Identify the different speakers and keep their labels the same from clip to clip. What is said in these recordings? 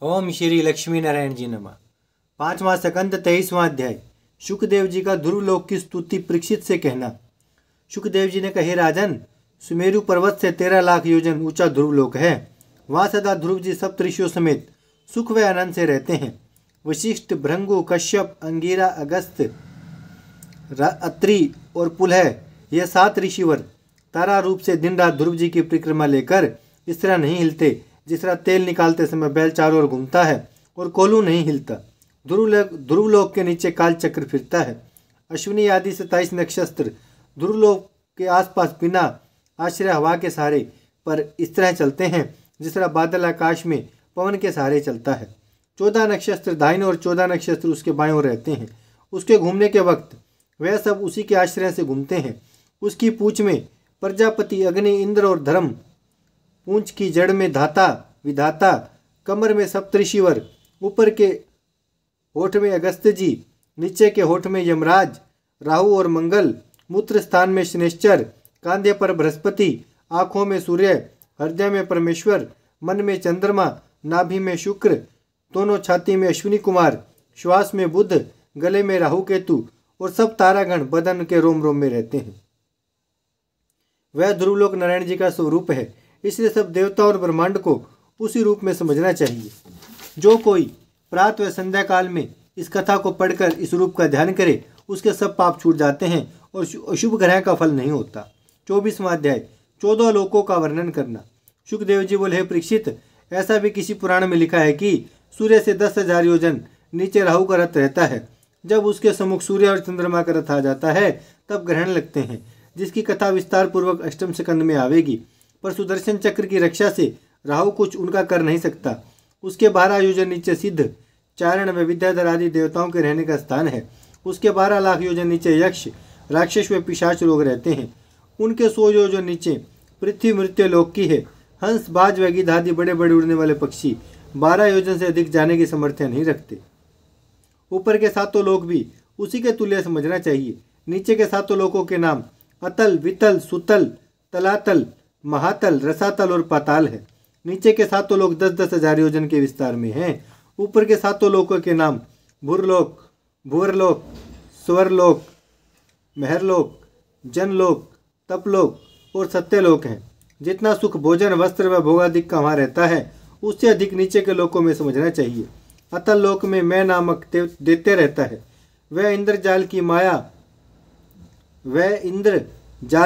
Speaker 1: ओम श्री लक्ष्मी नारायण जी नमः। 5वां सकंद 23वां अध्याय। शुकदेव जी का ध्रुवलोक की स्तुति परीक्षित से कहना। शुकदेव जी ने कहे, राजन, सुमेरु पर्वत से 13 लाख योजन ऊंचा ध्रुवलोक है। वहाँ सदा ध्रुव जी सप्तऋषियों समेत सुख व आनंद से रहते हैं। वशिष्ठ, भृंगु, कश्यप, अंगिरा, अगस्त, अत्रि और पुलह, ये 7 ऋषिवर तारा रूप से दिन रात ध्रुव जी की परिक्रमा लेकर इस तरह नहीं हिलते जिस तरह तेल निकालते समय बैल चारों ओर घूमता है और कोल्हू नहीं हिलता। ध्रुवलोक के नीचे काल चक्र फिरता है। अश्विनी आदि 27 नक्षत्र ध्रुवलोक के आसपास बिना आश्रय हवा के सहारे पर इस तरह चलते हैं जिस तरह बादल आकाश में पवन के सहारे चलता है। 14 नक्षत्र दाहिने और 14 नक्षत्र उसके बाएं ओर रहते हैं। उसके घूमने के वक्त वह सब उसी के आश्रय से घूमते हैं। उसकी पूंछ में प्रजापति, अग्नि, इंद्र और धर्म, पूंछ की जड़ में धाता विधाता, कमर में सप्तऋषिवर, ऊपर के होठ में अगस्त्य जी, नीचे के होठ में यमराज, राहु और मंगल, मूत्र स्थान में शनिश्चर, कांधे पर बृहस्पति, आंखों में सूर्य, हृदय में परमेश्वर, मन में चंद्रमा, नाभि में शुक्र, दोनों छाती में अश्विनी कुमार, श्वास में बुध, गले में राहु केतु और सब तारागण बदन के रोम रोम में रहते हैं। वह ध्रुवलोक नारायण जी का स्वरूप है, इसलिए सब देवता और ब्रह्मांड को उसी रूप में समझना चाहिए। जो कोई प्रातः व संध्या काल में इस कथा को पढ़कर इस रूप का ध्यान करे उसके सब पाप छूट जाते हैं और अशुभ ग्रह का फल नहीं होता। 24वां अध्याय। 14 लोकों का वर्णन करना। शुकदेव जी बोले, हे परीक्षित, ऐसा भी किसी पुराण में लिखा है कि सूर्य से 10,000 योजन नीचे राहु का रथ रहता है। जब उसके सम्मुख सूर्य और चंद्रमा का रथ आ जाता है तब ग्रहण लगते हैं, जिसकी कथा विस्तार पूर्वक 8वें सकंद में आवेगी। पर सुदर्शन चक्र की रक्षा से राहु कुछ उनका कर नहीं सकता। उसके 12 योजन नीचे सिद्ध, चारण व विद्याधर आदि देवताओं के रहने का स्थान है। उसके 12 लाख योजन नीचे यक्ष, राक्षस व पिशाच लोग रहते हैं। उनके 100 योजन नीचे पृथ्वी मृत्यु लोक की है। हंस, बाज व गिद्ध आदि बड़े बड़े उड़ने वाले पक्षी 12 योजन से अधिक जाने की सामर्थ्य नहीं रखते। ऊपर के 7 लोक भी उसी के तुल्य समझना चाहिए। नीचे के 7 लोकों के नाम अतल, वितल, सुतल, तलातल, महातल, रसातल और पाताल है। नीचे के 7 लोक 10-10 हजार योजन के विस्तार में हैं। ऊपर के 7 लोकों के नाम भूरलोक, भूवरलोक, स्वर्लोक, महरलोक, जनलोक, तपलोक और सत्यलोक हैं। जितना सुख भोजन, वस्त्र व भोगादिक का वहाँ रहता है उससे अधिक नीचे के लोकों में समझना चाहिए। अतल लोक में मैं नामक दैत्य रहता है। वह इंद्र जाल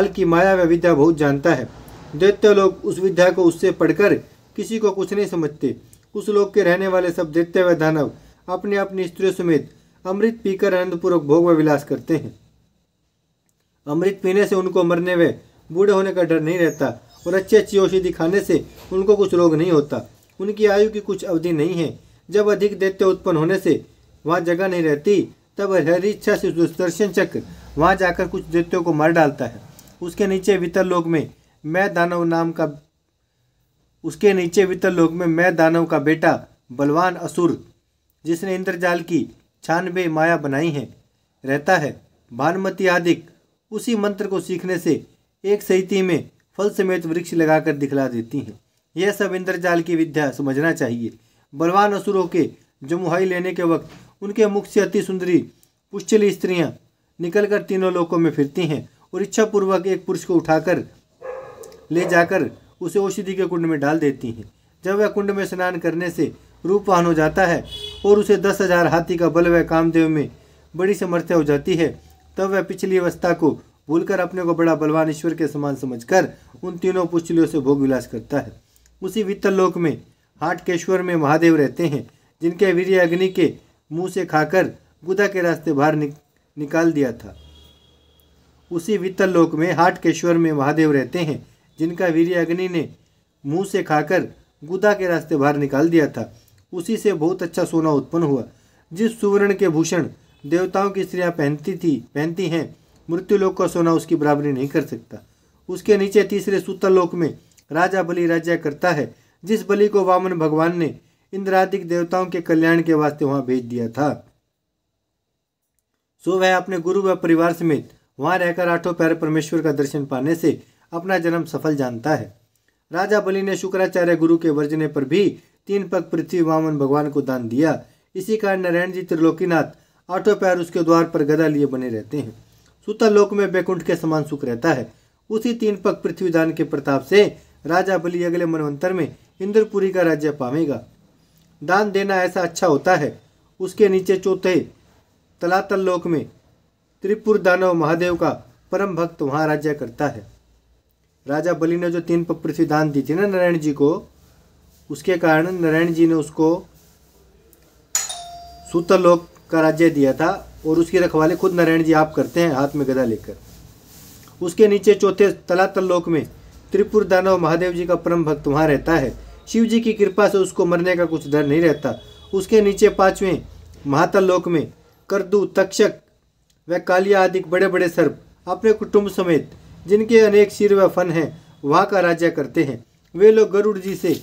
Speaker 1: की माया व विद्या बहुत जानता है। दैत्य लोग उस विद्या को उससे पढ़कर किसी को कुछ नहीं समझते। उस लोक के रहने वाले सब दैत्य व दानव अपनी अपनी स्त्रियों समेत अमृत पीकर आनंदपूर्वक भोग व विलास करते हैं। अमृत पीने से उनको मरने व बूढ़े होने का डर नहीं रहता और अच्छी अच्छी औषधि खाने से उनको कुछ रोग नहीं होता। उनकी आयु की कुछ अवधि नहीं है। जब अधिक दैत्य उत्पन्न होने से वहाँ जगह नहीं रहती तब हरी इच्छा से सुदर्शन चक्र वहाँ जाकर कुछ दैत्यों को मार डालता है। उसके नीचे वितल लोक में मैं दानव का बेटा बलवान असुर, जिसने इंद्रजाल की 96 माया बनाई है, रहता है। भानुमति आदिक उसी मंत्र को सीखने से एक सहिती में फल समेत वृक्ष लगाकर दिखला देती हैं। यह सब इंद्रजाल की विद्या समझना चाहिए। बलवान असुरों के जमुहाई लेने के वक्त उनके मुख से अति सुंदरी पुष्चली स्त्रियां निकलकर तीनों लोकों में फिरती हैं और इच्छापूर्वक एक पुरुष को उठाकर ले जाकर उसे औषधि के कुंड में डाल देती हैं। जब वह कुंड में स्नान करने से रूपवान हो जाता है और उसे 10,000 हाथी का बल व कामदेव में बड़ी समर्थ्य हो जाती है, तब वह पिछली अवस्था को भूलकर अपने को बड़ा बलवान ईश्वर के समान समझकर उन तीनों पुष्चलियों से भोग विलास करता है। उसी वित्तल लोक में हाटकेश्वर में महादेव रहते हैं, जिनके वीर्य अग्नि के मुँह से खाकर गुदा के रास्ते बाहर निकाल दिया था। उसी वित्तल लोक में हाटकेश्वर में महादेव रहते हैं, जिनका वीर्य अग्नि ने मुंह से खाकर गुदा के रास्ते बाहर निकाल दिया था। उसी से बहुत अच्छा सोना उत्पन्न हुआ। जिस सुवर्ण के भूषण देवताओं की स्त्रियां पहनती हैं, मृत्युलोक का सोना उसकी बराबरी नहीं कर सकता। उसके नीचे तीसरे सुतल लोक में राजा बलि राज्य करता है, जिस बलि को वामन भगवान ने इंद्रादिक देवताओं के कल्याण के वास्ते वहां भेज दिया था। सो वह अपने गुरु व परिवार समेत वहां रहकर 8 प्यारे परमेश्वर का दर्शन पाने से अपना जन्म सफल जानता है। राजा बलि ने शुक्राचार्य गुरु के वर्जने पर भी 3 पग पृथ्वी वामन भगवान को दान दिया। इसी कारण नारायण जी त्रिलोकीनाथ आठों पैर उसके द्वार पर गदा लिए बने रहते हैं। सुतल लोक में बैकुंठ के समान सुख रहता है। उसी 3 पग पृथ्वी दान के प्रताप से राजा बलि अगले मनवंतर में इंद्रपुरी का राज्य पावेगा। दान देना ऐसा अच्छा होता है। उसके नीचे चौथे तलातल लोक में त्रिपुर दानव महादेव का परम भक्त वहां राज्य करता है। राजा बलि ने जो 3 पग पृथ्वी दान दी थी ना नारायण जी को, उसके कारण नारायण जी ने उसको सूतल लोक का राज्य दिया था और उसकी रखवाली खुद नारायण जी आप करते हैं हाथ में गदा लेकर। उसके नीचे चौथे तलातल लोक में त्रिपुर दानव महादेव जी का परम भक्त वहां रहता है। शिव जी की कृपा से उसको मरने का कुछ डर नहीं रहता। उसके नीचे 5वें महातल लोक में करदू, तक्षक व कालिया आदि बड़े बड़े सर्प अपने कुटुंब समेत जिनके अनेक सिर व फन हैं वहां का राज्य करते हैं। वे लोग गरुड़ जी से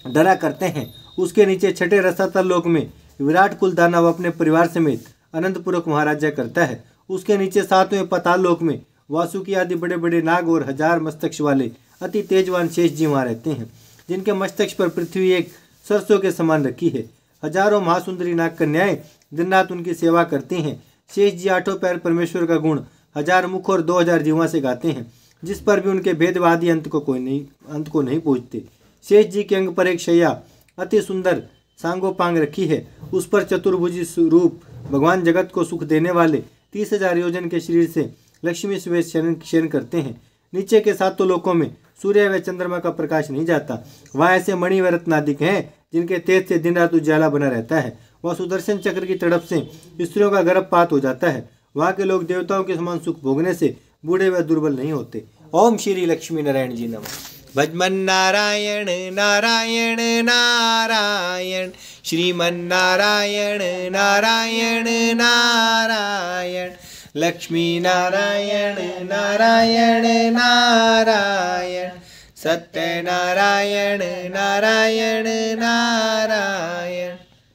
Speaker 1: डरा करते हैं। उसके नीचे छठे रसातल लोक में विराट कुल दानव अपने परिवार समेत अनंतपूर्वक महाराजा करता है। उसके नीचे 7वें पाताल लोक में वासुकी आदि बड़े बड़े नाग और 1000 मस्तक वाले अति तेजवान शेष जी वहाँ रहते हैं, जिनके मस्तक पर पृथ्वी एक सरसों के समान रखी है। हजारों महासुंदरी नाग कन्याएं दिन रात उनकी सेवा करती हैं। शेष जी आठों पैर परमेश्वर का गुण 1000 मुख और 2000 जीवा से गाते हैं, जिस पर भी उनके भेदवादी अंत को नहीं पूछते। शेष जी के अंग पर एक शैया अति सुंदर सांगोपांग रखी है। उस पर चतुर्भुजी रूप भगवान जगत को सुख देने वाले 30,000 योजन के शरीर से लक्ष्मी सुवेश शयन करते हैं। नीचे के 7 लोकों में सूर्य व चंद्रमा का प्रकाश नहीं जाता। वहाँ ऐसे मणि व रत्नादिक हैं जिनके तेज से दिन रात उजाला बना रहता है। वह सुदर्शन चक्र की तड़प से स्त्रियों का गर्भपात हो जाता है। वहाँ के लोग देवताओं के समान सुख भोगने से बूढ़े व दुर्बल नहीं होते। ओम श्री लक्ष्मी नारायण जी नमः। भजमन नारायण नारायण नारायण, श्रीमन नारायण नारायण नारायण, लक्ष्मी नारायण नारायण नारायण, सत्य नारायण नारायण नारायण।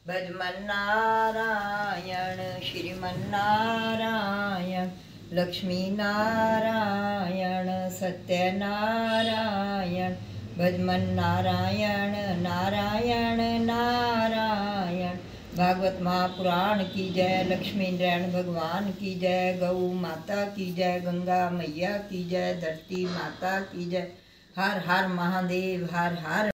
Speaker 2: भजमन नारायण श्रीमन नारायण, लक्ष्मी नारायण सत्य नारायण। भजमन नारायण नारायण नारायण। भागवत महापुराण की जय, लक्ष्मी नारायण भगवान की जय, गौ माता की जय, गंगा मैया की जय, धरती माता की जय। हर हर महादेव, हर हर